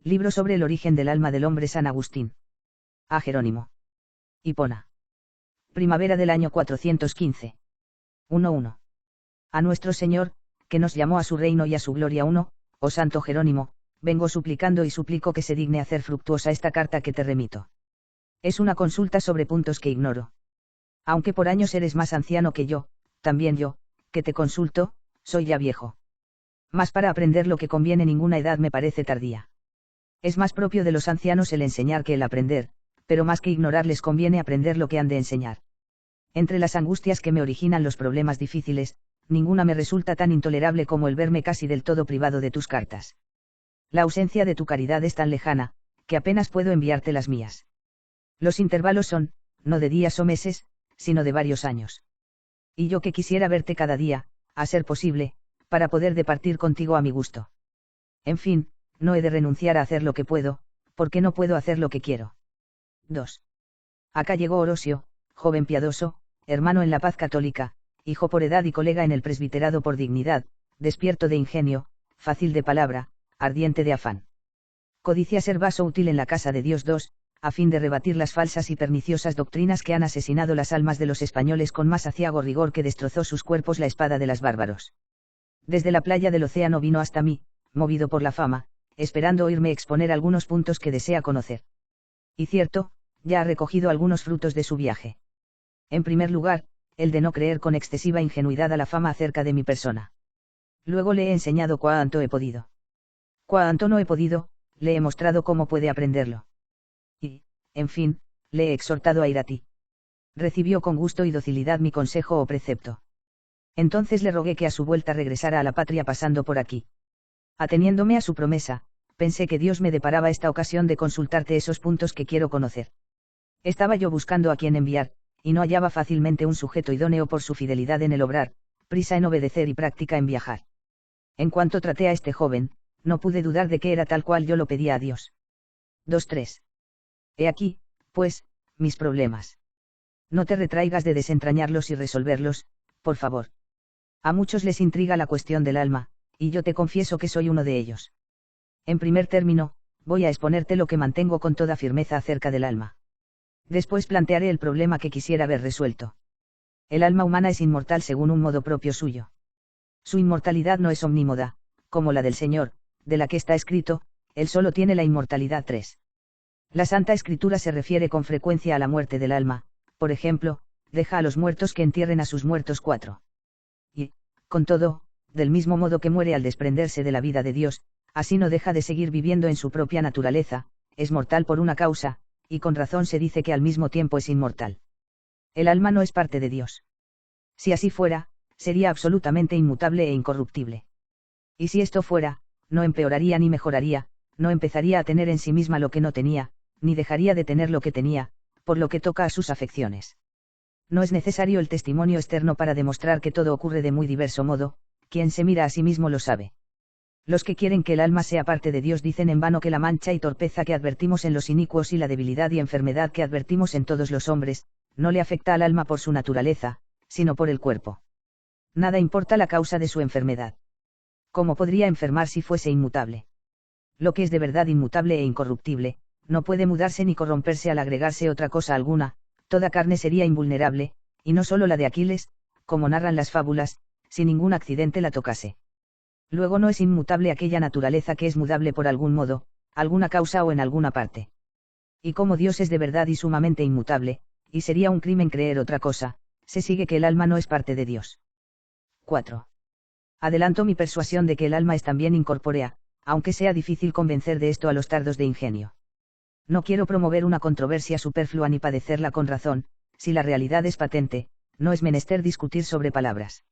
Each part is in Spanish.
Libro sobre el origen del alma del hombre, San Agustín. A Jerónimo. Hipona. Primavera del año 415. 1:1. A nuestro Señor, que nos llamó a su reino y a su gloria. 1, oh Santo Jerónimo, vengo suplicando y suplico que se digne hacer fructuosa esta carta que te remito. Es una consulta sobre puntos que ignoro. Aunque por años eres más anciano que yo, también yo, que te consulto, soy ya viejo. Mas para aprender lo que conviene ninguna edad me parece tardía. Es más propio de los ancianos el enseñar que el aprender, pero más que ignorar les conviene aprender lo que han de enseñar. Entre las angustias que me originan los problemas difíciles, ninguna me resulta tan intolerable como el verme casi del todo privado de tus cartas. La ausencia de tu caridad es tan lejana, que apenas puedo enviarte las mías. Los intervalos son, no de días o meses, sino de varios años. Y yo que quisiera verte cada día, a ser posible, para poder departir contigo a mi gusto. En fin, no he de renunciar a hacer lo que puedo, porque no puedo hacer lo que quiero. 2. Acá llegó Orosio, joven piadoso, hermano en la paz católica, hijo por edad y colega en el presbiterado por dignidad, despierto de ingenio, fácil de palabra, ardiente de afán. Codicia ser vaso útil en la casa de Dios. 2, a fin de rebatir las falsas y perniciosas doctrinas que han asesinado las almas de los españoles con más aciago rigor que destrozó sus cuerpos la espada de las bárbaros. Desde la playa del océano vino hasta mí, movido por la fama, esperando oírme exponer algunos puntos que desea conocer. Y cierto, ya ha recogido algunos frutos de su viaje. En primer lugar, el de no creer con excesiva ingenuidad a la fama acerca de mi persona. Luego le he enseñado cuánto he podido. Cuánto no he podido, le he mostrado cómo puede aprenderlo. Y, en fin, le he exhortado a ir a ti. Recibió con gusto y docilidad mi consejo o precepto. Entonces le rogué que a su vuelta regresara a la patria pasando por aquí. Ateniéndome a su promesa, pensé que Dios me deparaba esta ocasión de consultarte esos puntos que quiero conocer. Estaba yo buscando a quien enviar, y no hallaba fácilmente un sujeto idóneo por su fidelidad en el obrar, prisa en obedecer y práctica en viajar. En cuanto traté a este joven, no pude dudar de que era tal cual yo lo pedía a Dios. 2:3. He aquí, pues, mis problemas. No te retraigas de desentrañarlos y resolverlos, por favor. A muchos les intriga la cuestión del alma, y yo te confieso que soy uno de ellos. En primer término, voy a exponerte lo que mantengo con toda firmeza acerca del alma. Después plantearé el problema que quisiera ver resuelto. El alma humana es inmortal según un modo propio suyo. Su inmortalidad no es omnímoda, como la del Señor, de la que está escrito, Él solo tiene la inmortalidad. 3. La Santa Escritura se refiere con frecuencia a la muerte del alma, por ejemplo, deja a los muertos que entierren a sus muertos. 4. Y, con todo, del mismo modo que muere al desprenderse de la vida de Dios, así no deja de seguir viviendo en su propia naturaleza, es mortal por una causa, y con razón se dice que al mismo tiempo es inmortal. El alma no es parte de Dios. Si así fuera, sería absolutamente inmutable e incorruptible. Y si esto fuera, no empeoraría ni mejoraría, no empezaría a tener en sí misma lo que no tenía, ni dejaría de tener lo que tenía, por lo que toca a sus afecciones. No es necesario el testimonio externo para demostrar que todo ocurre de muy diverso modo, quien se mira a sí mismo lo sabe. Los que quieren que el alma sea parte de Dios dicen en vano que la mancha y torpeza que advertimos en los inicuos y la debilidad y enfermedad que advertimos en todos los hombres, no le afecta al alma por su naturaleza, sino por el cuerpo. Nada importa la causa de su enfermedad. ¿Cómo podría enfermar si fuese inmutable? Lo que es de verdad inmutable e incorruptible, no puede mudarse ni corromperse al agregarse otra cosa alguna, toda carne sería invulnerable, y no solo la de Aquiles, como narran las fábulas, si ningún accidente la tocase. Luego no es inmutable aquella naturaleza que es mudable por algún modo, alguna causa o en alguna parte. Y como Dios es de verdad y sumamente inmutable, y sería un crimen creer otra cosa, se sigue que el alma no es parte de Dios. 4. Adelanto mi persuasión de que el alma es también incorpórea, aunque sea difícil convencer de esto a los tardos de ingenio. No quiero promover una controversia superflua ni padecerla con razón, si la realidad es patente, no es menester discutir sobre palabras.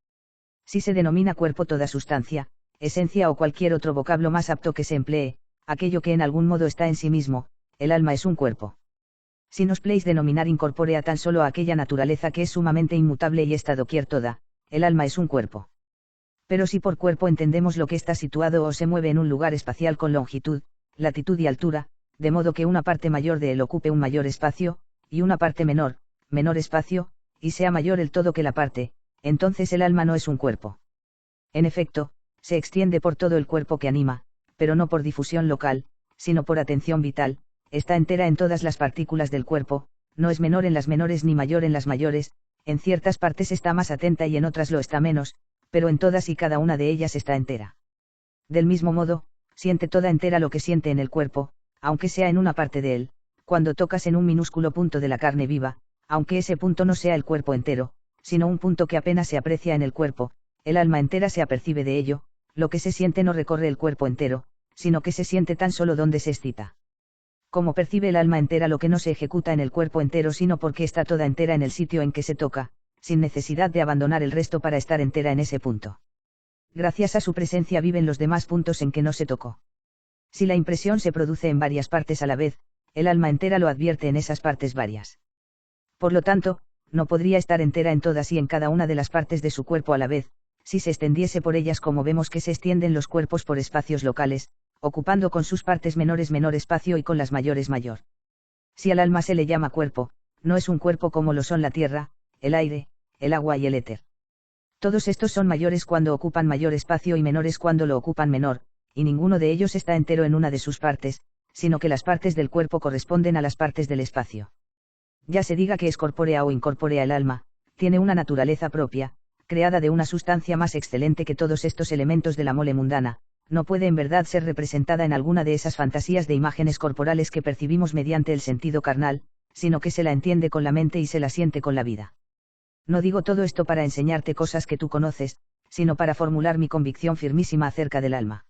Si se denomina cuerpo toda sustancia, esencia o cualquier otro vocablo más apto que se emplee, aquello que en algún modo está en sí mismo, el alma es un cuerpo. Si nos pléis denominar incorpórea tan solo a aquella naturaleza que es sumamente inmutable y está doquier toda, el alma es un cuerpo. Pero si por cuerpo entendemos lo que está situado o se mueve en un lugar espacial con longitud, latitud y altura, de modo que una parte mayor de él ocupe un mayor espacio, y una parte menor, menor espacio, y sea mayor el todo que la parte, entonces el alma no es un cuerpo. En efecto, se extiende por todo el cuerpo que anima, pero no por difusión local, sino por atención vital, está entera en todas las partículas del cuerpo, no es menor en las menores ni mayor en las mayores, en ciertas partes está más atenta y en otras lo está menos, pero en todas y cada una de ellas está entera. Del mismo modo, siente toda entera lo que siente en el cuerpo, aunque sea en una parte de él, cuando tocas en un minúsculo punto de la carne viva, aunque ese punto no sea el cuerpo entero, sino un punto que apenas se aprecia en el cuerpo, el alma entera se apercibe de ello, lo que se siente no recorre el cuerpo entero, sino que se siente tan solo donde se excita. Como percibe el alma entera lo que no se ejecuta en el cuerpo entero sino porque está toda entera en el sitio en que se toca, sin necesidad de abandonar el resto para estar entera en ese punto. Gracias a su presencia viven los demás puntos en que no se tocó. Si la impresión se produce en varias partes a la vez, el alma entera lo advierte en esas partes varias. Por lo tanto, no podría estar entera en todas y en cada una de las partes de su cuerpo a la vez, si se extendiese por ellas como vemos que se extienden los cuerpos por espacios locales, ocupando con sus partes menores menor espacio y con las mayores mayor. Si al alma se le llama cuerpo, no es un cuerpo como lo son la tierra, el aire, el agua y el éter. Todos estos son mayores cuando ocupan mayor espacio y menores cuando lo ocupan menor, y ninguno de ellos está entero en una de sus partes, sino que las partes del cuerpo corresponden a las partes del espacio. Ya se diga que es corpórea o incorpórea el alma, tiene una naturaleza propia, creada de una sustancia más excelente que todos estos elementos de la mole mundana, no puede en verdad ser representada en alguna de esas fantasías de imágenes corporales que percibimos mediante el sentido carnal, sino que se la entiende con la mente y se la siente con la vida. No digo todo esto para enseñarte cosas que tú conoces, sino para formular mi convicción firmísima acerca del alma.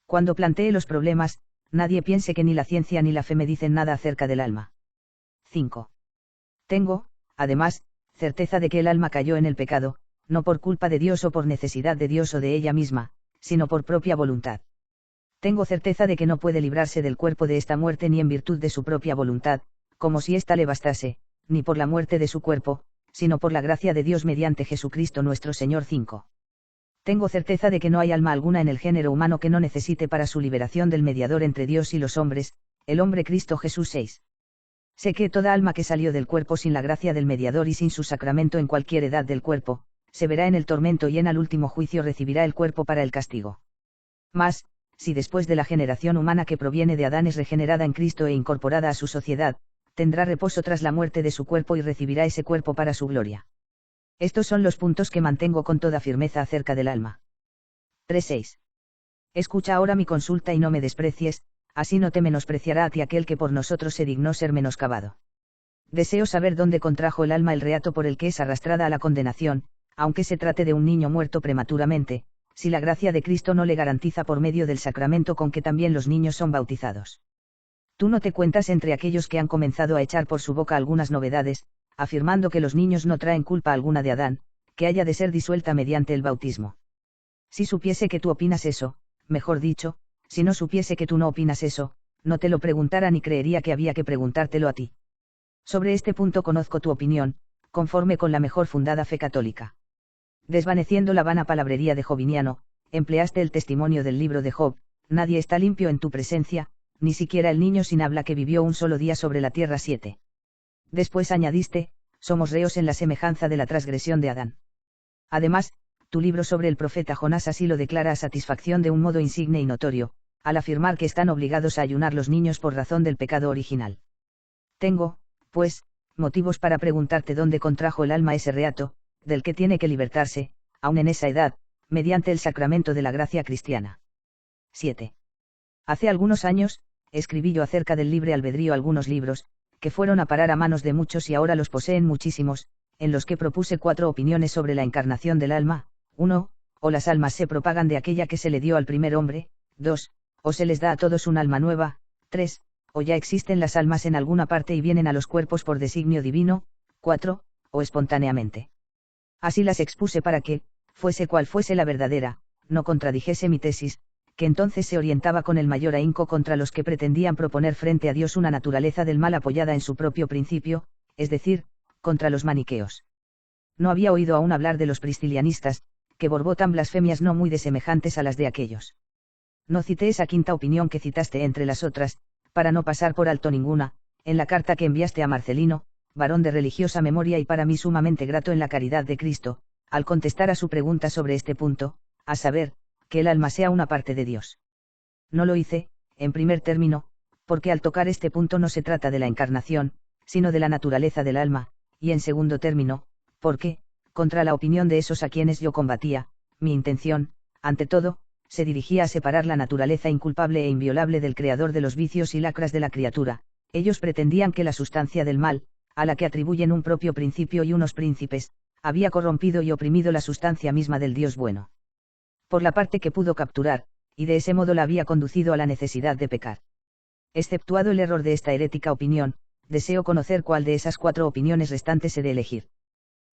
Cuando plantee los problemas, nadie piense que ni la ciencia ni la fe me dicen nada acerca del alma. 5. Tengo, además, certeza de que el alma cayó en el pecado, no por culpa de Dios o por necesidad de Dios o de ella misma, sino por propia voluntad. Tengo certeza de que no puede librarse del cuerpo de esta muerte ni en virtud de su propia voluntad, como si ésta le bastase, ni por la muerte de su cuerpo, sino por la gracia de Dios mediante Jesucristo nuestro Señor. 5. Tengo certeza de que no hay alma alguna en el género humano que no necesite para su liberación del mediador entre Dios y los hombres, el hombre Cristo Jesús. 6. Sé que toda alma que salió del cuerpo sin la gracia del mediador y sin su sacramento en cualquier edad del cuerpo, se verá en el tormento y en el último juicio recibirá el cuerpo para el castigo. Mas, si después de la generación humana que proviene de Adán es regenerada en Cristo e incorporada a su sociedad, tendrá reposo tras la muerte de su cuerpo y recibirá ese cuerpo para su gloria. Estos son los puntos que mantengo con toda firmeza acerca del alma. 3.6. Escucha ahora mi consulta y no me desprecies, así no te menospreciará a ti aquel que por nosotros se dignó ser menoscabado. Deseo saber dónde contrajo el alma el reato por el que es arrastrada a la condenación, aunque se trate de un niño muerto prematuramente, si la gracia de Cristo no le garantiza por medio del sacramento con que también los niños son bautizados. Tú no te cuentas entre aquellos que han comenzado a echar por su boca algunas novedades, afirmando que los niños no traen culpa alguna de Adán, que haya de ser disuelta mediante el bautismo. Si supiese que tú opinas eso, mejor dicho, si no supiese que tú no opinas eso, no te lo preguntara ni creería que había que preguntártelo a ti. Sobre este punto conozco tu opinión, conforme con la mejor fundada fe católica. Desvaneciendo la vana palabrería de Joviniano, empleaste el testimonio del libro de Job, nadie está limpio en tu presencia, ni siquiera el niño sin habla que vivió un solo día sobre la tierra. 7. Después añadiste, somos reos en la semejanza de la transgresión de Adán. Además, tu libro sobre el profeta Jonás así lo declara a satisfacción de un modo insigne y notorio, al afirmar que están obligados a ayunar los niños por razón del pecado original. Tengo, pues, motivos para preguntarte dónde contrajo el alma ese reato, del que tiene que libertarse, aun en esa edad, mediante el sacramento de la gracia cristiana. 7. Hace algunos años, escribí yo acerca del libre albedrío algunos libros, que fueron a parar a manos de muchos y ahora los poseen muchísimos, en los que propuse 4 opiniones sobre la encarnación del alma. 1. O las almas se propagan de aquella que se le dio al primer hombre. 2. O se les da a todos un alma nueva. 3. O ya existen las almas en alguna parte y vienen a los cuerpos por designio divino. 4. O espontáneamente. Así las expuse para que, fuese cual fuese la verdadera, no contradijese mi tesis, que entonces se orientaba con el mayor ahínco contra los que pretendían proponer frente a Dios una naturaleza del mal apoyada en su propio principio, es decir, contra los maniqueos. No había oído aún hablar de los priscilianistas, que borbotan blasfemias no muy desemejantes a las de aquellos. No cité esa quinta opinión que citaste entre las otras, para no pasar por alto ninguna, en la carta que enviaste a Marcelino, varón de religiosa memoria y para mí sumamente grato en la caridad de Cristo, al contestar a su pregunta sobre este punto, a saber, que el alma sea una parte de Dios. No lo hice, en primer término, porque al tocar este punto no se trata de la encarnación, sino de la naturaleza del alma, y en segundo término, porque, contra la opinión de esos a quienes yo combatía, mi intención, ante todo, se dirigía a separar la naturaleza inculpable e inviolable del creador de los vicios y lacras de la criatura. Ellos pretendían que la sustancia del mal, a la que atribuyen un propio principio y unos príncipes, había corrompido y oprimido la sustancia misma del Dios bueno. Por la parte que pudo capturar, y de ese modo la había conducido a la necesidad de pecar. Exceptuado el error de esta herética opinión, deseo conocer cuál de esas 4 opiniones restantes he de elegir.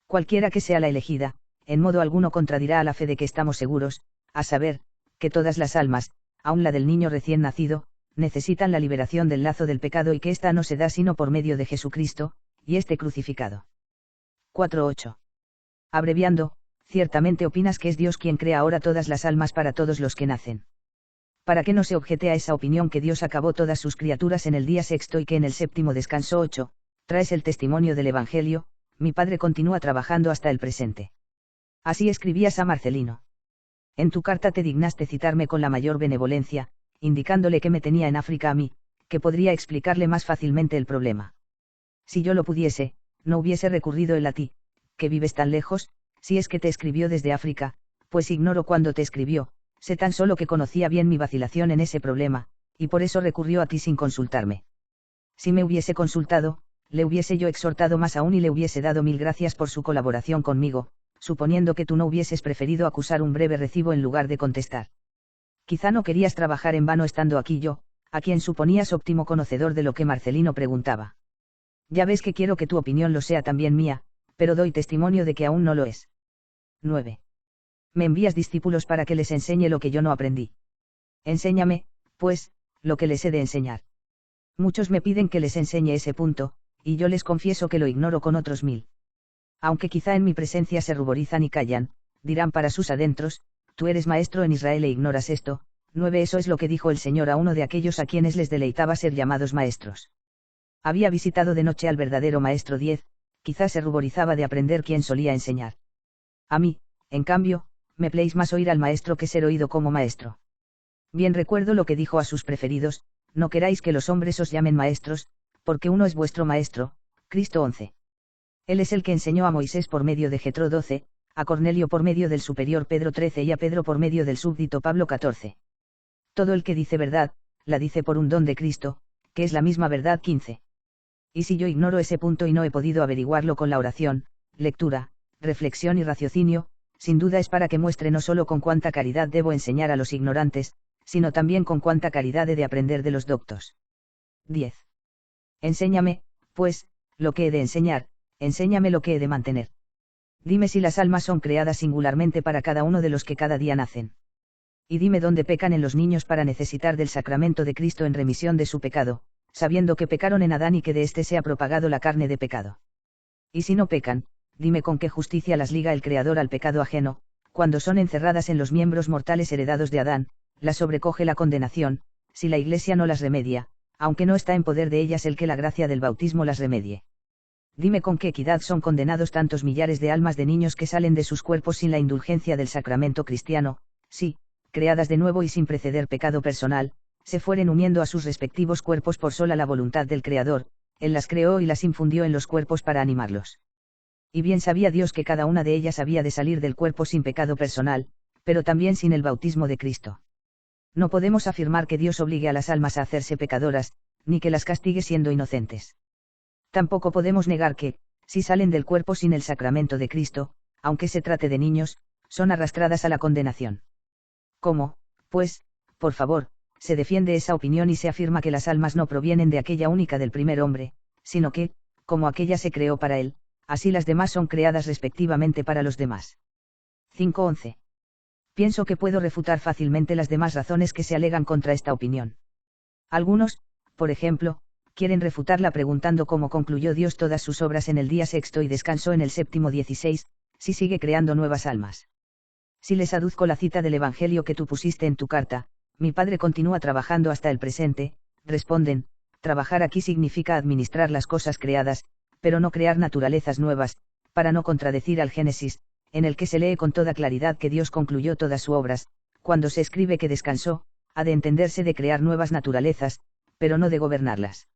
Cualquiera que sea la elegida, en modo alguno contradirá a la fe de que estamos seguros, a saber, que todas las almas, aun la del niño recién nacido, necesitan la liberación del lazo del pecado y que ésta no se da sino por medio de Jesucristo, y este crucificado. 4.8. Abreviando, ciertamente opinas que es Dios quien crea ahora todas las almas para todos los que nacen. Para que no se objete a esa opinión que Dios acabó todas sus criaturas en el día sexto y que en el séptimo descansó. 8, traes el testimonio del Evangelio, mi padre continúa trabajando hasta el presente. Así escribías a Marcelino. En tu carta te dignaste citarme con la mayor benevolencia, indicándole que me tenía en África a mí, que podría explicarle más fácilmente el problema. Si yo lo pudiese, no hubiese recurrido él a ti, que vives tan lejos, si es que te escribió desde África, pues ignoro cuándo te escribió, sé tan solo que conocía bien mi vacilación en ese problema, y por eso recurrió a ti sin consultarme. Si me hubiese consultado, le hubiese yo exhortado más aún y le hubiese dado 1000 gracias por su colaboración conmigo, suponiendo que tú no hubieses preferido acusar un breve recibo en lugar de contestar. Quizá no querías trabajar en vano estando aquí yo, a quien suponías óptimo conocedor de lo que Marcelino preguntaba. Ya ves que quiero que tu opinión lo sea también mía, pero doy testimonio de que aún no lo es. 9. Me envías discípulos para que les enseñe lo que yo no aprendí. Enséñame, pues, lo que les he de enseñar. Muchos me piden que les enseñe ese punto, y yo les confieso que lo ignoro con otros 1000. Aunque quizá en mi presencia se ruborizan y callan, dirán para sus adentros, tú eres maestro en Israel e ignoras esto. 9. Eso es lo que dijo el Señor a uno de aquellos a quienes les deleitaba ser llamados maestros. Había visitado de noche al verdadero maestro 10, quizá se ruborizaba de aprender quién solía enseñar. A mí, en cambio, me pléis más oír al maestro que ser oído como maestro. Bien recuerdo lo que dijo a sus preferidos, no queráis que los hombres os llamen maestros, porque uno es vuestro maestro, Cristo 11. Él es el que enseñó a Moisés por medio de Jetro 12, a Cornelio por medio del superior Pedro 13 y a Pedro por medio del súbdito Pablo 14. Todo el que dice verdad, la dice por un don de Cristo, que es la misma verdad 15. Y si yo ignoro ese punto y no he podido averiguarlo con la oración, lectura, reflexión y raciocinio, sin duda es para que muestre no solo con cuánta caridad debo enseñar a los ignorantes, sino también con cuánta caridad he de aprender de los doctos. 10. Enséñame, pues, lo que he de enseñar, enséñame lo que he de mantener. Dime si las almas son creadas singularmente para cada uno de los que cada día nacen. Y dime dónde pecan en los niños para necesitar del sacramento de Cristo en remisión de su pecado, sabiendo que pecaron en Adán y que de éste se ha propagado la carne de pecado. Y si no pecan, dime con qué justicia las liga el Creador al pecado ajeno, cuando son encerradas en los miembros mortales heredados de Adán, las sobrecoge la condenación, si la Iglesia no las remedia, aunque no está en poder de ellas el que la gracia del bautismo las remedie. Dime con qué equidad son condenados tantos millares de almas de niños que salen de sus cuerpos sin la indulgencia del sacramento cristiano, si, creadas de nuevo y sin preceder pecado personal, se fueren uniendo a sus respectivos cuerpos por sola la voluntad del Creador, Él las creó y las infundió en los cuerpos para animarlos. Y bien sabía Dios que cada una de ellas había de salir del cuerpo sin pecado personal, pero también sin el bautismo de Cristo. No podemos afirmar que Dios obligue a las almas a hacerse pecadoras, ni que las castigue siendo inocentes. Tampoco podemos negar que, si salen del cuerpo sin el sacramento de Cristo, aunque se trate de niños, son arrastradas a la condenación. ¿Cómo, pues, por favor, se defiende esa opinión y se afirma que las almas no provienen de aquella única del primer hombre, sino que, como aquella se creó para él, así las demás son creadas respectivamente para los demás? 5.11. Pienso que puedo refutar fácilmente las demás razones que se alegan contra esta opinión. Algunos, por ejemplo, quieren refutarla preguntando cómo concluyó Dios todas sus obras en el día sexto y descansó en el séptimo 16, si sigue creando nuevas almas. Si les aduzco la cita del Evangelio que tú pusiste en tu carta, mi padre continúa trabajando hasta el presente, responden, trabajar aquí significa administrar las cosas creadas, pero no crear naturalezas nuevas, para no contradecir al Génesis, en el que se lee con toda claridad que Dios concluyó todas sus obras, cuando se escribe que descansó, ha de entenderse de crear nuevas naturalezas, pero no de gobernarlas.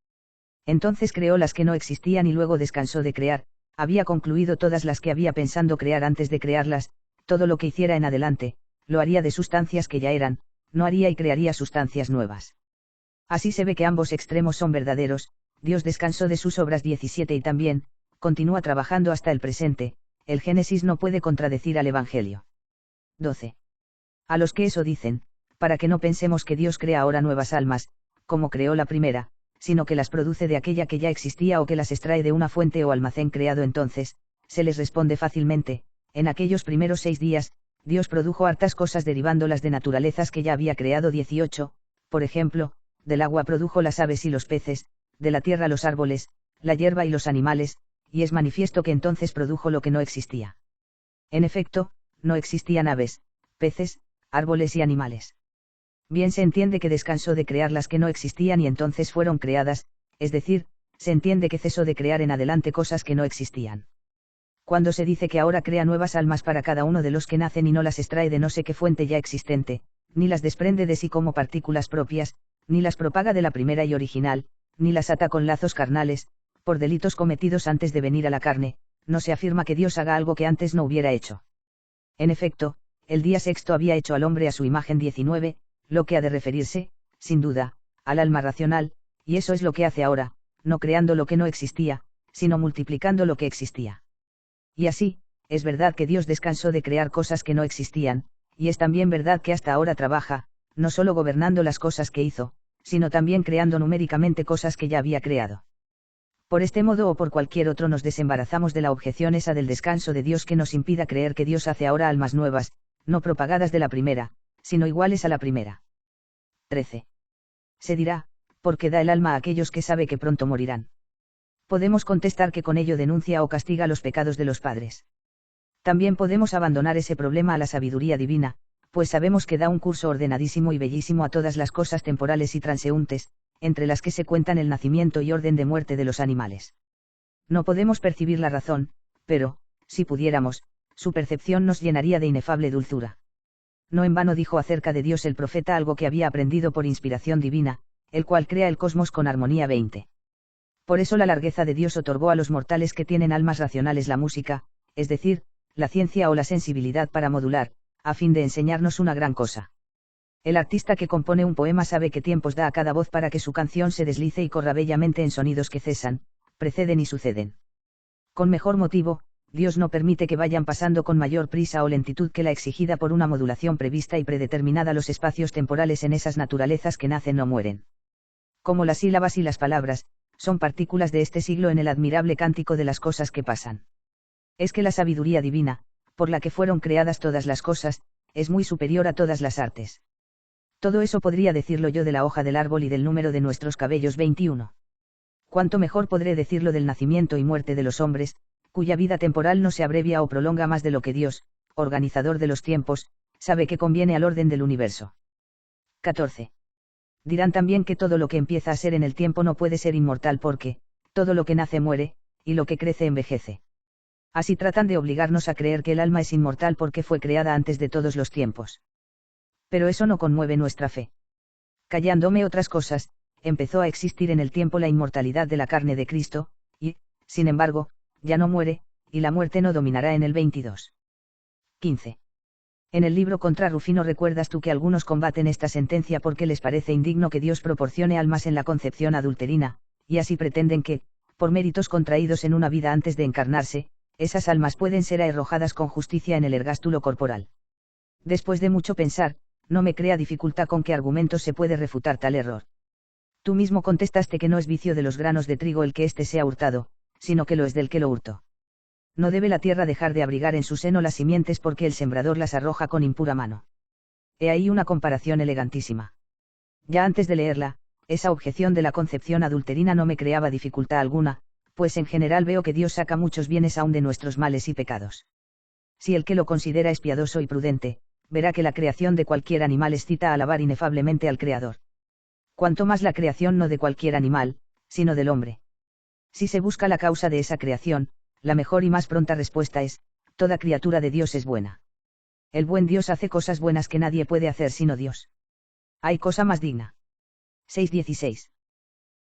Entonces creó las que no existían y luego descansó de crear, había concluido todas las que había pensando crear antes de crearlas, todo lo que hiciera en adelante, lo haría de sustancias que ya eran, no haría y crearía sustancias nuevas. Así se ve que ambos extremos son verdaderos, Dios descansó de sus obras 17 y también, continúa trabajando hasta el presente, el Génesis no puede contradecir al Evangelio. 12. A los que eso dicen, para que no pensemos que Dios crea ahora nuevas almas, como creó la primera, sino que las produce de aquella que ya existía o que las extrae de una fuente o almacén creado entonces, se les responde fácilmente, en aquellos primeros 6 días, Dios produjo hartas cosas derivándolas de naturalezas que ya había creado 18, por ejemplo, del agua produjo las aves y los peces, de la tierra los árboles, la hierba y los animales, y es manifiesto que entonces produjo lo que no existía. En efecto, no existían aves, peces, árboles y animales. Bien se entiende que descansó de crear las que no existían y entonces fueron creadas, es decir, se entiende que cesó de crear en adelante cosas que no existían. Cuando se dice que ahora crea nuevas almas para cada uno de los que nacen y no las extrae de no sé qué fuente ya existente, ni las desprende de sí como partículas propias, ni las propaga de la primera y original, ni las ata con lazos carnales, por delitos cometidos antes de venir a la carne, no se afirma que Dios haga algo que antes no hubiera hecho. En efecto, el día sexto había hecho al hombre a su imagen 19, lo que ha de referirse, sin duda, al alma racional, y eso es lo que hace ahora, no creando lo que no existía, sino multiplicando lo que existía. Y así, es verdad que Dios descansó de crear cosas que no existían, y es también verdad que hasta ahora trabaja, no solo gobernando las cosas que hizo, sino también creando numéricamente cosas que ya había creado. Por este modo o por cualquier otro nos desembarazamos de la objeción esa del descanso de Dios que nos impida creer que Dios hace ahora almas nuevas, no propagadas de la primera, sino iguales a la primera. 13. Se dirá, porque da el alma a aquellos que sabe que pronto morirán. Podemos contestar que con ello denuncia o castiga los pecados de los padres. También podemos abandonar ese problema a la sabiduría divina, pues sabemos que da un curso ordenadísimo y bellísimo a todas las cosas temporales y transeúntes, entre las que se cuentan el nacimiento y orden de muerte de los animales. No podemos percibir la razón, pero, si pudiéramos, su percepción nos llenaría de inefable dulzura. No en vano dijo acerca de Dios el profeta algo que había aprendido por inspiración divina, el cual crea el cosmos con armonía 20. Por eso la largueza de Dios otorgó a los mortales que tienen almas racionales la música, es decir, la ciencia o la sensibilidad para modular, a fin de enseñarnos una gran cosa. El artista que compone un poema sabe qué tiempos da a cada voz para que su canción se deslice y corra bellamente en sonidos que cesan, preceden y suceden. Con mejor motivo, Dios no permite que vayan pasando con mayor prisa o lentitud que la exigida por una modulación prevista y predeterminada los espacios temporales en esas naturalezas que nacen o mueren. Como las sílabas y las palabras, son partículas de este siglo en el admirable cántico de las cosas que pasan. Es que la sabiduría divina, por la que fueron creadas todas las cosas, es muy superior a todas las artes. Todo eso podría decirlo yo de la hoja del árbol y del número de nuestros cabellos 21. Cuánto mejor podré decirlo del nacimiento y muerte de los hombres, cuya vida temporal no se abrevia o prolonga más de lo que Dios, organizador de los tiempos, sabe que conviene al orden del universo. 14. Dirán también que todo lo que empieza a ser en el tiempo no puede ser inmortal porque, todo lo que nace muere, y lo que crece envejece. Así tratan de obligarnos a creer que el alma es inmortal porque fue creada antes de todos los tiempos. Pero eso no conmueve nuestra fe. Callándome otras cosas, empezó a existir en el tiempo la inmortalidad de la carne de Cristo, y, sin embargo, ya no muere, y la muerte no dominará en el 22. 15. En el libro contra Rufino recuerdas tú que algunos combaten esta sentencia porque les parece indigno que Dios proporcione almas en la concepción adulterina, y así pretenden que, por méritos contraídos en una vida antes de encarnarse, esas almas pueden ser arrojadas con justicia en el ergástulo corporal. Después de mucho pensar, no me crea dificultad con qué argumentos se puede refutar tal error. Tú mismo contestaste que no es vicio de los granos de trigo el que éste sea hurtado, sino que lo es del que lo hurtó. No debe la tierra dejar de abrigar en su seno las simientes porque el sembrador las arroja con impura mano. He ahí una comparación elegantísima. Ya antes de leerla, esa objeción de la concepción adulterina no me creaba dificultad alguna, pues en general veo que Dios saca muchos bienes aún de nuestros males y pecados. Si el que lo considera es piadoso y prudente, verá que la creación de cualquier animal excita a alabar inefablemente al Creador. Cuanto más la creación no de cualquier animal, sino del hombre. Si se busca la causa de esa creación, la mejor y más pronta respuesta es, toda criatura de Dios es buena. El buen Dios hace cosas buenas que nadie puede hacer sino Dios. Hay cosa más digna. 6:16.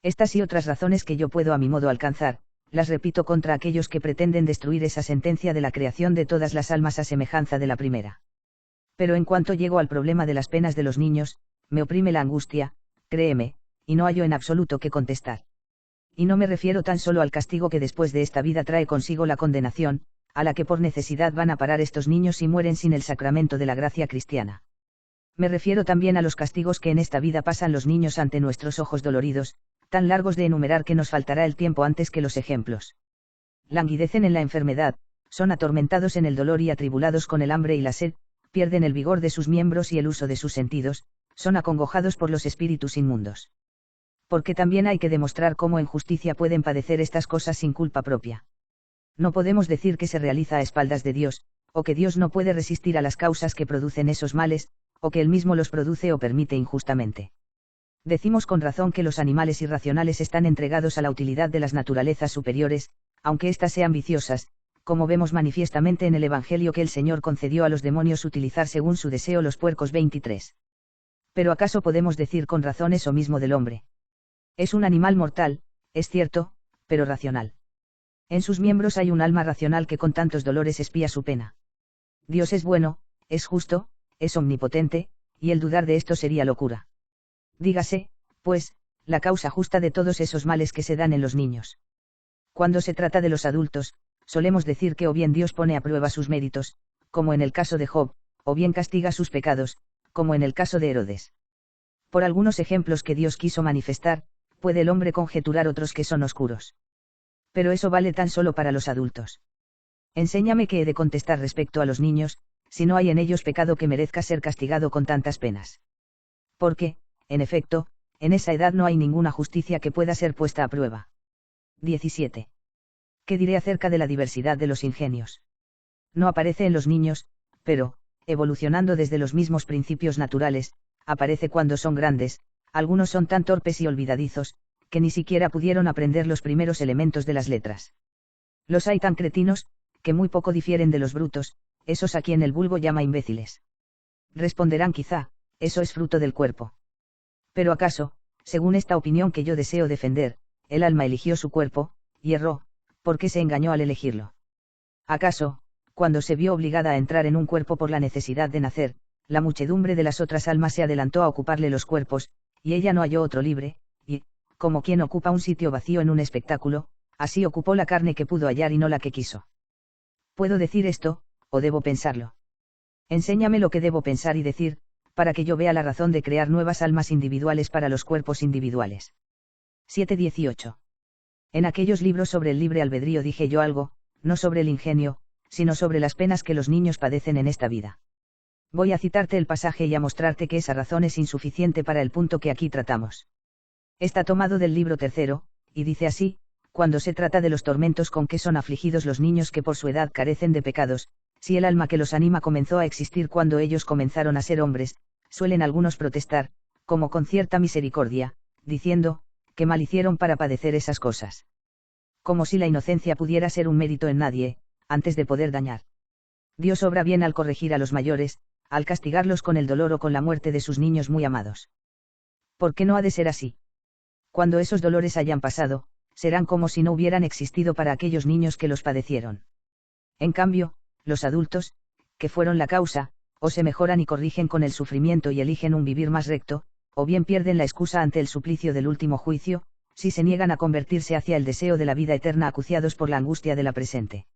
Estas y otras razones que yo puedo a mi modo alcanzar, las repito contra aquellos que pretenden destruir esa sentencia de la creación de todas las almas a semejanza de la primera. Pero en cuanto llego al problema de las penas de los niños, me oprime la angustia, créeme, y no hallo en absoluto qué contestar. Y no me refiero tan solo al castigo que después de esta vida trae consigo la condenación, a la que por necesidad van a parar estos niños y mueren sin el sacramento de la gracia cristiana. Me refiero también a los castigos que en esta vida pasan los niños ante nuestros ojos doloridos, tan largos de enumerar que nos faltará el tiempo antes que los ejemplos. Languidecen en la enfermedad, son atormentados en el dolor y atribulados con el hambre y la sed, pierden el vigor de sus miembros y el uso de sus sentidos, son acongojados por los espíritus inmundos. Porque también hay que demostrar cómo en justicia pueden padecer estas cosas sin culpa propia. No podemos decir que se realiza a espaldas de Dios, o que Dios no puede resistir a las causas que producen esos males, o que Él mismo los produce o permite injustamente. Decimos con razón que los animales irracionales están entregados a la utilidad de las naturalezas superiores, aunque éstas sean viciosas, como vemos manifiestamente en el Evangelio que el Señor concedió a los demonios utilizar según su deseo los puercos 23. Pero ¿acaso podemos decir con razón eso mismo del hombre? Es un animal mortal, es cierto, pero racional. En sus miembros hay un alma racional que con tantos dolores espía su pena. Dios es bueno, es justo, es omnipotente, y el dudar de esto sería locura. Dígase, pues, la causa justa de todos esos males que se dan en los niños. Cuando se trata de los adultos, solemos decir que o bien Dios pone a prueba sus méritos, como en el caso de Job, o bien castiga sus pecados, como en el caso de Herodes. Por algunos ejemplos que Dios quiso manifestar, puede el hombre conjeturar otros que son oscuros. Pero eso vale tan solo para los adultos. Enséñame qué he de contestar respecto a los niños, si no hay en ellos pecado que merezca ser castigado con tantas penas. Porque, en efecto, en esa edad no hay ninguna justicia que pueda ser puesta a prueba. 17. ¿Qué diré acerca de la diversidad de los ingenios? No aparece en los niños, pero, evolucionando desde los mismos principios naturales, aparece cuando son grandes. Algunos son tan torpes y olvidadizos, que ni siquiera pudieron aprender los primeros elementos de las letras. Los hay tan cretinos, que muy poco difieren de los brutos, esos a quien el vulgo llama imbéciles. Responderán quizá, eso es fruto del cuerpo. Pero acaso, según esta opinión que yo deseo defender, el alma eligió su cuerpo, y erró, porque se engañó al elegirlo. ¿Acaso, cuando se vio obligada a entrar en un cuerpo por la necesidad de nacer, la muchedumbre de las otras almas se adelantó a ocuparle los cuerpos, y ella no halló otro libre, y, como quien ocupa un sitio vacío en un espectáculo, así ocupó la carne que pudo hallar y no la que quiso? ¿Puedo decir esto, o debo pensarlo? Enséñame lo que debo pensar y decir, para que yo vea la razón de crear nuevas almas individuales para los cuerpos individuales. 7:18. En aquellos libros sobre el libre albedrío dije yo algo, no sobre el ingenio, sino sobre las penas que los niños padecen en esta vida. Voy a citarte el pasaje y a mostrarte que esa razón es insuficiente para el punto que aquí tratamos. Está tomado del libro tercero, y dice así: cuando se trata de los tormentos con que son afligidos los niños que por su edad carecen de pecados, si el alma que los anima comenzó a existir cuando ellos comenzaron a ser hombres, suelen algunos protestar, como con cierta misericordia, diciendo, qué mal hicieron para padecer esas cosas. Como si la inocencia pudiera ser un mérito en nadie, antes de poder dañar. Dios obra bien al corregir a los mayores, al castigarlos con el dolor o con la muerte de sus niños muy amados. ¿Por qué no ha de ser así? Cuando esos dolores hayan pasado, serán como si no hubieran existido para aquellos niños que los padecieron. En cambio, los adultos, que fueron la causa, o se mejoran y corrigen con el sufrimiento y eligen un vivir más recto, o bien pierden la excusa ante el suplicio del último juicio, si se niegan a convertirse hacia el deseo de la vida eterna acuciados por la angustia de la presente.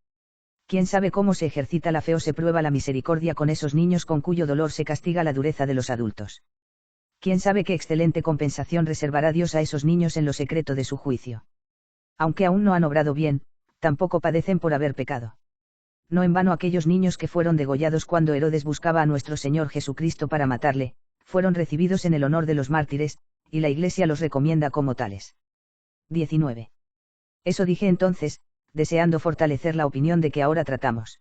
¿Quién sabe cómo se ejercita la fe o se prueba la misericordia con esos niños con cuyo dolor se castiga la dureza de los adultos? ¿Quién sabe qué excelente compensación reservará Dios a esos niños en lo secreto de su juicio? Aunque aún no han obrado bien, tampoco padecen por haber pecado. No en vano aquellos niños que fueron degollados cuando Herodes buscaba a nuestro Señor Jesucristo para matarle, fueron recibidos en el honor de los mártires, y la Iglesia los recomienda como tales. 19. Eso dije entonces, deseando fortalecer la opinión de que ahora tratamos.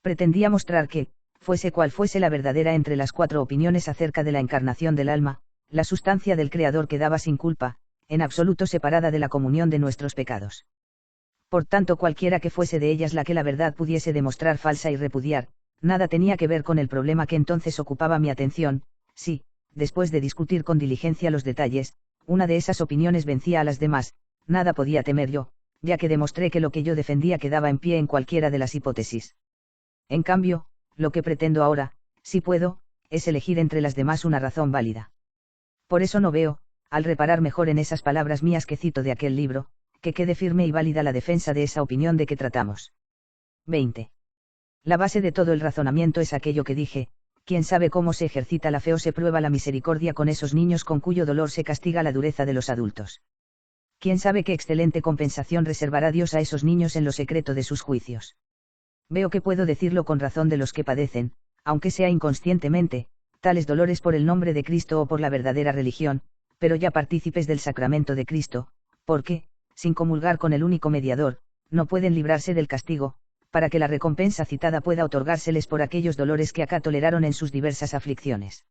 Pretendía mostrar que, fuese cual fuese la verdadera entre las cuatro opiniones acerca de la encarnación del alma, la sustancia del Creador quedaba sin culpa, en absoluto separada de la comunión de nuestros pecados. Por tanto, cualquiera que fuese de ellas la que la verdad pudiese demostrar falsa y repudiar, nada tenía que ver con el problema que entonces ocupaba mi atención, si, después de discutir con diligencia los detalles, una de esas opiniones vencía a las demás, nada podía temer yo, ya que demostré que lo que yo defendía quedaba en pie en cualquiera de las hipótesis. En cambio, lo que pretendo ahora, si puedo, es elegir entre las demás una razón válida. Por eso no veo, al reparar mejor en esas palabras mías que cito de aquel libro, que quede firme y válida la defensa de esa opinión de que tratamos. 20. La base de todo el razonamiento es aquello que dije: quién sabe cómo se ejercita la fe o se prueba la misericordia con esos niños con cuyo dolor se castiga la dureza de los adultos. Quién sabe qué excelente compensación reservará Dios a esos niños en lo secreto de sus juicios. Veo que puedo decirlo con razón de los que padecen, aunque sea inconscientemente, tales dolores por el nombre de Cristo o por la verdadera religión, pero ya partícipes del sacramento de Cristo, porque, sin comulgar con el único mediador, no pueden librarse del castigo, para que la recompensa citada pueda otorgárseles por aquellos dolores que acá toleraron en sus diversas aflicciones.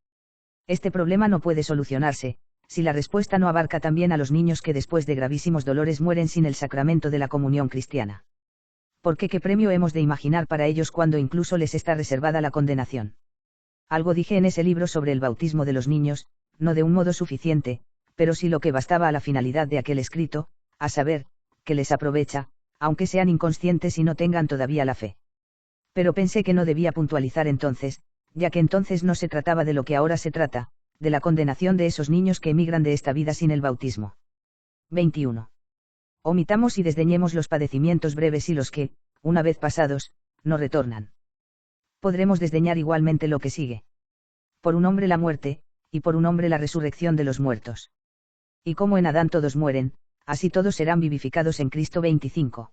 Este problema no puede solucionarse, si la respuesta no abarca también a los niños que después de gravísimos dolores mueren sin el sacramento de la comunión cristiana. Porque ¿qué premio hemos de imaginar para ellos cuando incluso les está reservada la condenación? Algo dije en ese libro sobre el bautismo de los niños, no de un modo suficiente, pero sí lo que bastaba a la finalidad de aquel escrito, a saber, que les aprovecha, aunque sean inconscientes y no tengan todavía la fe. Pero pensé que no debía puntualizar entonces, ya que entonces no se trataba de lo que ahora se trata, de la condenación de esos niños que emigran de esta vida sin el bautismo. 21. Omitamos y desdeñemos los padecimientos breves y los que, una vez pasados, no retornan. Podremos desdeñar igualmente lo que sigue. Por un hombre la muerte, y por un hombre la resurrección de los muertos. Y como en Adán todos mueren, así todos serán vivificados en Cristo. 25.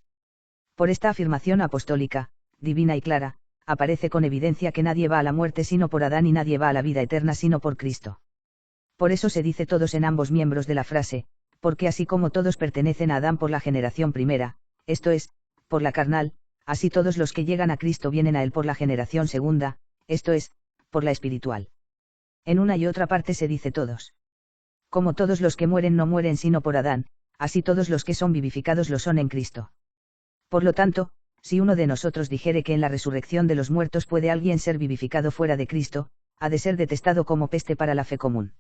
Por esta afirmación apostólica, divina y clara, aparece con evidencia que nadie va a la muerte sino por Adán y nadie va a la vida eterna sino por Cristo. Por eso se dice todos en ambos miembros de la frase, porque así como todos pertenecen a Adán por la generación primera, esto es, por la carnal, así todos los que llegan a Cristo vienen a él por la generación segunda, esto es, por la espiritual. En una y otra parte se dice todos. Como todos los que mueren no mueren sino por Adán, así todos los que son vivificados lo son en Cristo. Por lo tanto, si uno de nosotros dijere que en la resurrección de los muertos puede alguien ser vivificado fuera de Cristo, ha de ser detestado como peste para la fe común.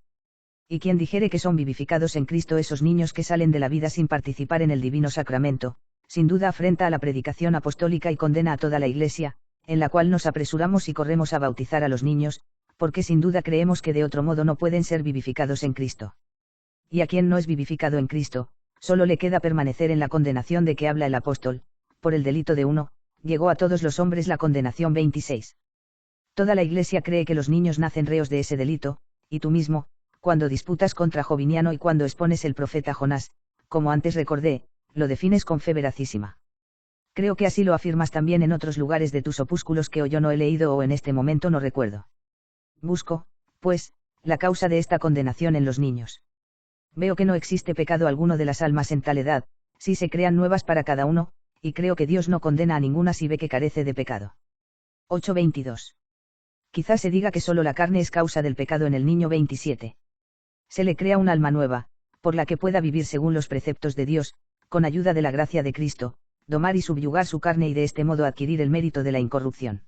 Y quien dijere que son vivificados en Cristo esos niños que salen de la vida sin participar en el divino sacramento, sin duda afrenta a la predicación apostólica y condena a toda la Iglesia, en la cual nos apresuramos y corremos a bautizar a los niños, porque sin duda creemos que de otro modo no pueden ser vivificados en Cristo. Y a quien no es vivificado en Cristo, solo le queda permanecer en la condenación de que habla el apóstol: por el delito de uno, llegó a todos los hombres la condenación. 26. Toda la Iglesia cree que los niños nacen reos de ese delito, y tú mismo, cuando disputas contra Joviniano y cuando expones el profeta Jonás, como antes recordé, lo defines con fe veracísima. Creo que así lo afirmas también en otros lugares de tus opúsculos que o yo no he leído o en este momento no recuerdo. Busco, pues, la causa de esta condenación en los niños. Veo que no existe pecado alguno de las almas en tal edad, si se crean nuevas para cada uno, y creo que Dios no condena a ninguna si ve que carece de pecado. 8:22. Quizás se diga que solo la carne es causa del pecado en el niño. 27. Se le crea un alma nueva, por la que pueda vivir según los preceptos de Dios, con ayuda de la gracia de Cristo, domar y subyugar su carne y de este modo adquirir el mérito de la incorrupción.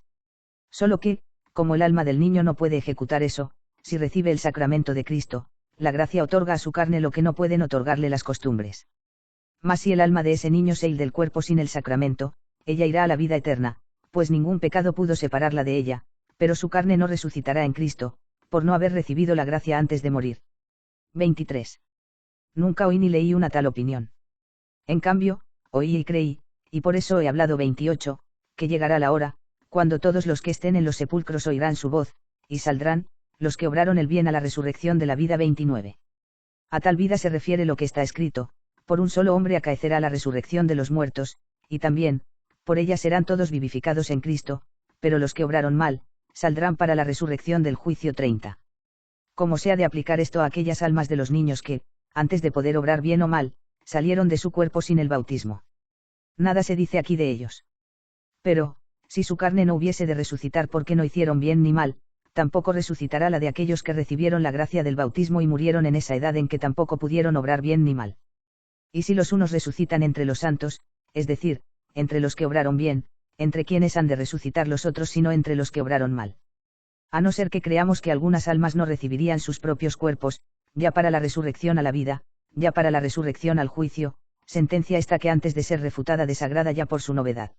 Solo que, como el alma del niño no puede ejecutar eso, si recibe el sacramento de Cristo, la gracia otorga a su carne lo que no pueden otorgarle las costumbres. Mas si el alma de ese niño se ir del cuerpo sin el sacramento, ella irá a la vida eterna, pues ningún pecado pudo separarla de ella, pero su carne no resucitará en Cristo, por no haber recibido la gracia antes de morir. 23. Nunca oí ni leí una tal opinión. En cambio, oí y creí, y por eso he hablado. 28, que llegará la hora, cuando todos los que estén en los sepulcros oirán su voz, y saldrán, los que obraron el bien a la resurrección de la vida. 29. A tal vida se refiere lo que está escrito: por un solo hombre acaecerá la resurrección de los muertos, y también, por ella serán todos vivificados en Cristo, pero los que obraron mal, saldrán para la resurrección del juicio. 30. ¿Cómo se ha de aplicar esto a aquellas almas de los niños que, antes de poder obrar bien o mal, salieron de su cuerpo sin el bautismo? Nada se dice aquí de ellos. Pero, si su carne no hubiese de resucitar porque no hicieron bien ni mal, tampoco resucitará la de aquellos que recibieron la gracia del bautismo y murieron en esa edad en que tampoco pudieron obrar bien ni mal. Y si los unos resucitan entre los santos, es decir, entre los que obraron bien, ¿entre quiénes han de resucitar los otros sino entre los que obraron mal? A no ser que creamos que algunas almas no recibirían sus propios cuerpos, ya para la resurrección a la vida, ya para la resurrección al juicio, sentencia esta que antes de ser refutada desagrada ya por su novedad.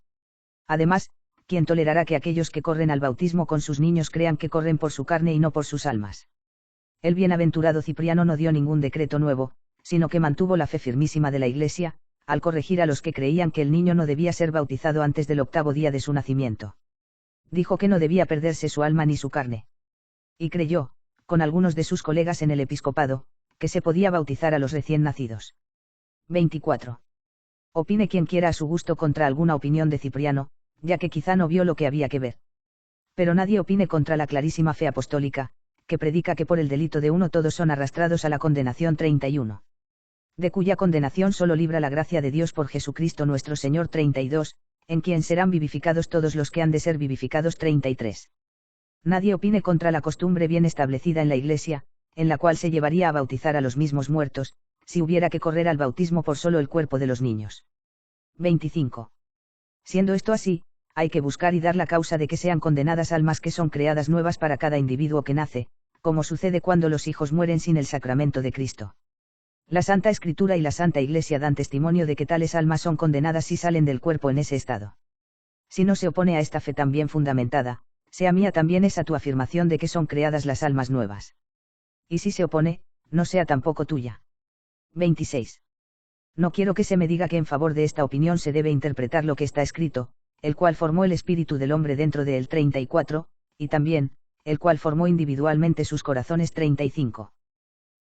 Además, ¿quién tolerará que aquellos que corren al bautismo con sus niños crean que corren por su carne y no por sus almas? El bienaventurado Cipriano no dio ningún decreto nuevo, sino que mantuvo la fe firmísima de la Iglesia, al corregir a los que creían que el niño no debía ser bautizado antes del 8º día de su nacimiento. Dijo que no debía perderse su alma ni su carne. Y creyó, con algunos de sus colegas en el episcopado, que se podía bautizar a los recién nacidos. 24. Opine quien quiera a su gusto contra alguna opinión de Cipriano, ya que quizá no vio lo que había que ver. Pero nadie opine contra la clarísima fe apostólica, que predica que por el delito de uno todos son arrastrados a la condenación. 31. De cuya condenación solo libra la gracia de Dios por Jesucristo nuestro Señor. 32, en quien serán vivificados todos los que han de ser vivificados. 33. Nadie opine contra la costumbre bien establecida en la Iglesia, en la cual se llevaría a bautizar a los mismos muertos, si hubiera que correr al bautismo por solo el cuerpo de los niños. 25. Siendo esto así, hay que buscar y dar la causa de que sean condenadas almas que son creadas nuevas para cada individuo que nace, como sucede cuando los hijos mueren sin el sacramento de Cristo. La Santa Escritura y la Santa Iglesia dan testimonio de que tales almas son condenadas si salen del cuerpo en ese estado. Si no se opone a esta fe tan bien fundamentada, sea mía también esa tu afirmación de que son creadas las almas nuevas. Y si se opone, no sea tampoco tuya. 26. No quiero que se me diga que en favor de esta opinión se debe interpretar lo que está escrito, el cual formó el espíritu del hombre dentro de él. 34, y también, el cual formó individualmente sus corazones. 35.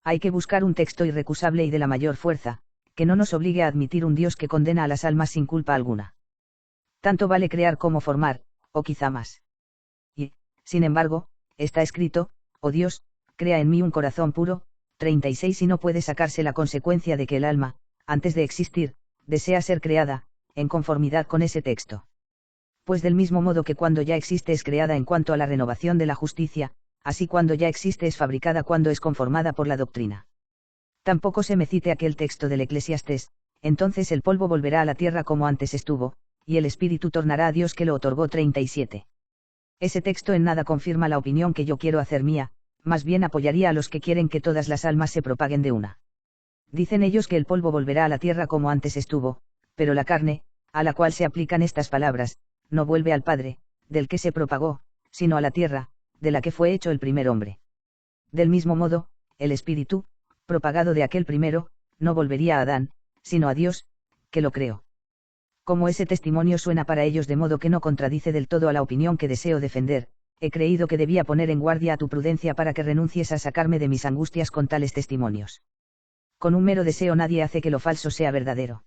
Hay que buscar un texto irrecusable y de la mayor fuerza, que no nos obligue a admitir un Dios que condena a las almas sin culpa alguna. Tanto vale crear como formar, o quizá más. Y, sin embargo, está escrito, oh Dios, crea en mí un corazón puro. 36. Y no puede sacarse la consecuencia de que el alma, antes de existir, desea ser creada, en conformidad con ese texto. Pues del mismo modo que cuando ya existe es creada en cuanto a la renovación de la justicia, así cuando ya existe es fabricada cuando es conformada por la doctrina. Tampoco se me cite aquel texto del Eclesiastés, entonces el polvo volverá a la tierra como antes estuvo, y el espíritu tornará a Dios que lo otorgó. 37. Ese texto en nada confirma la opinión que yo quiero hacer mía, más bien apoyaría a los que quieren que todas las almas se propaguen de una. Dicen ellos que el polvo volverá a la tierra como antes estuvo, pero la carne, a la cual se aplican estas palabras, no vuelve al Padre, del que se propagó, sino a la tierra, de la que fue hecho el primer hombre. Del mismo modo, el espíritu, propagado de aquel primero, no volvería a Adán, sino a Dios, que lo creó. Como ese testimonio suena para ellos de modo que no contradice del todo a la opinión que deseo defender, he creído que debía poner en guardia a tu prudencia para que renuncies a sacarme de mis angustias con tales testimonios. Con un mero deseo nadie hace que lo falso sea verdadero.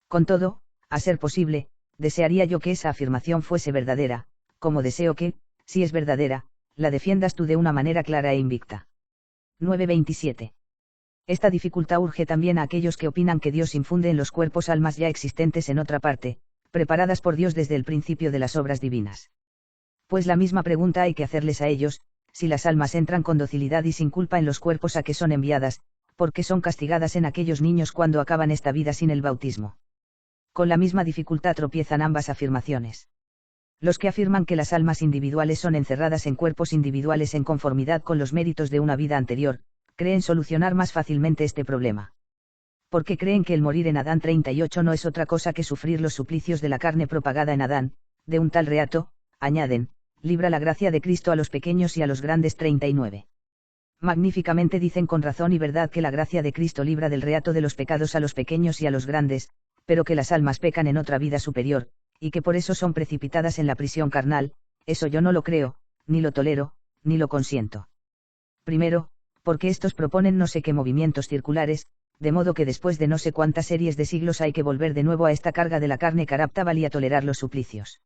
Con todo, a ser posible, desearía yo que esa afirmación fuese verdadera, como deseo que, si es verdadera, la defiendas tú de una manera clara e invicta. 9:27. Esta dificultad urge también a aquellos que opinan que Dios infunde en los cuerpos almas ya existentes en otra parte, preparadas por Dios desde el principio de las obras divinas. Pues la misma pregunta hay que hacerles a ellos, si las almas entran con docilidad y sin culpa en los cuerpos a que son enviadas, ¿por qué son castigadas en aquellos niños cuando acaban esta vida sin el bautismo? Con la misma dificultad tropiezan ambas afirmaciones. Los que afirman que las almas individuales son encerradas en cuerpos individuales en conformidad con los méritos de una vida anterior, creen solucionar más fácilmente este problema. Porque creen que el morir en Adán 38 no es otra cosa que sufrir los suplicios de la carne propagada en Adán, de un tal reato, añaden, libra la gracia de Cristo a los pequeños y a los grandes. 39. Magníficamente dicen con razón y verdad que la gracia de Cristo libra del reato de los pecados a los pequeños y a los grandes, pero que las almas pecan en otra vida superior, y que por eso son precipitadas en la prisión carnal. Eso yo no lo creo, ni lo tolero, ni lo consiento. Primero, porque estos proponen no sé qué movimientos circulares, de modo que después de no sé cuántas series de siglos hay que volver de nuevo a esta carga de la carne caraptábal y a tolerar los suplicios.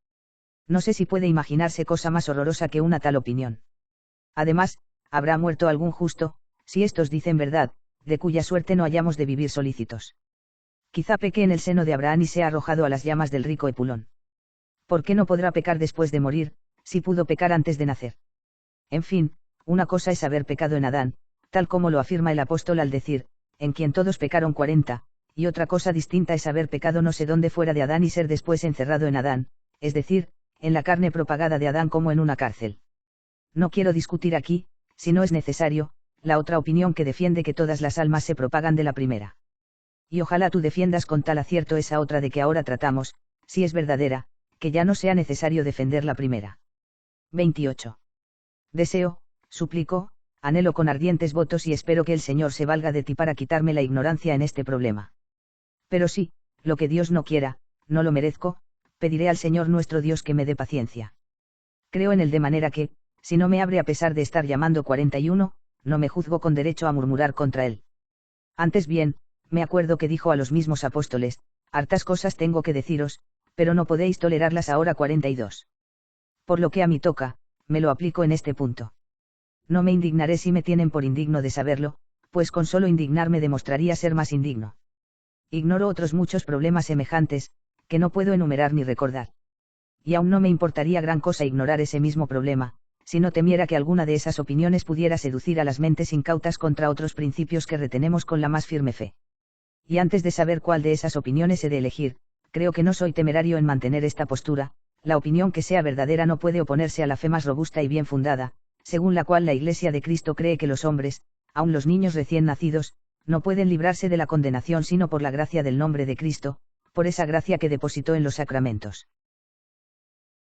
No sé si puede imaginarse cosa más horrorosa que una tal opinión. Además, habrá muerto algún justo, si estos dicen verdad, de cuya suerte no hayamos de vivir solícitos. Quizá peque en el seno de Abraham y sea arrojado a las llamas del rico Epulón. ¿Por qué no podrá pecar después de morir, si pudo pecar antes de nacer? En fin, una cosa es haber pecado en Adán, tal como lo afirma el apóstol al decir, en quien todos pecaron 40, y otra cosa distinta es haber pecado no sé dónde fuera de Adán y ser después encerrado en Adán, es decir, en la carne propagada de Adán como en una cárcel. No quiero discutir aquí, si no es necesario, la otra opinión que defiende que todas las almas se propagan de la primera. Y ojalá tú defiendas con tal acierto esa otra de que ahora tratamos, si es verdadera, que ya no sea necesario defender la primera. 28. Deseo, suplico, anhelo con ardientes votos y espero que el Señor se valga de ti para quitarme la ignorancia en este problema. Pero sí, lo que Dios no quiera, no lo merezco, pediré al Señor nuestro Dios que me dé paciencia. Creo en él de manera que, si no me abre a pesar de estar llamando 41, no me juzgo con derecho a murmurar contra él. Antes bien, me acuerdo que dijo a los mismos apóstoles, hartas cosas tengo que deciros, pero no podéis tolerarlas ahora 42. Por lo que a mí toca, me lo aplico en este punto. No me indignaré si me tienen por indigno de saberlo, pues con solo indignarme demostraría ser más indigno. Ignoro otros muchos problemas semejantes, que no puedo enumerar ni recordar. Y aún no me importaría gran cosa ignorar ese mismo problema, si no temiera que alguna de esas opiniones pudiera seducir a las mentes incautas contra otros principios que retenemos con la más firme fe. Y antes de saber cuál de esas opiniones he de elegir, creo que no soy temerario en mantener esta postura. La opinión que sea verdadera no puede oponerse a la fe más robusta y bien fundada, según la cual la Iglesia de Cristo cree que los hombres, aun los niños recién nacidos, no pueden librarse de la condenación sino por la gracia del nombre de Cristo, por esa gracia que depositó en los sacramentos.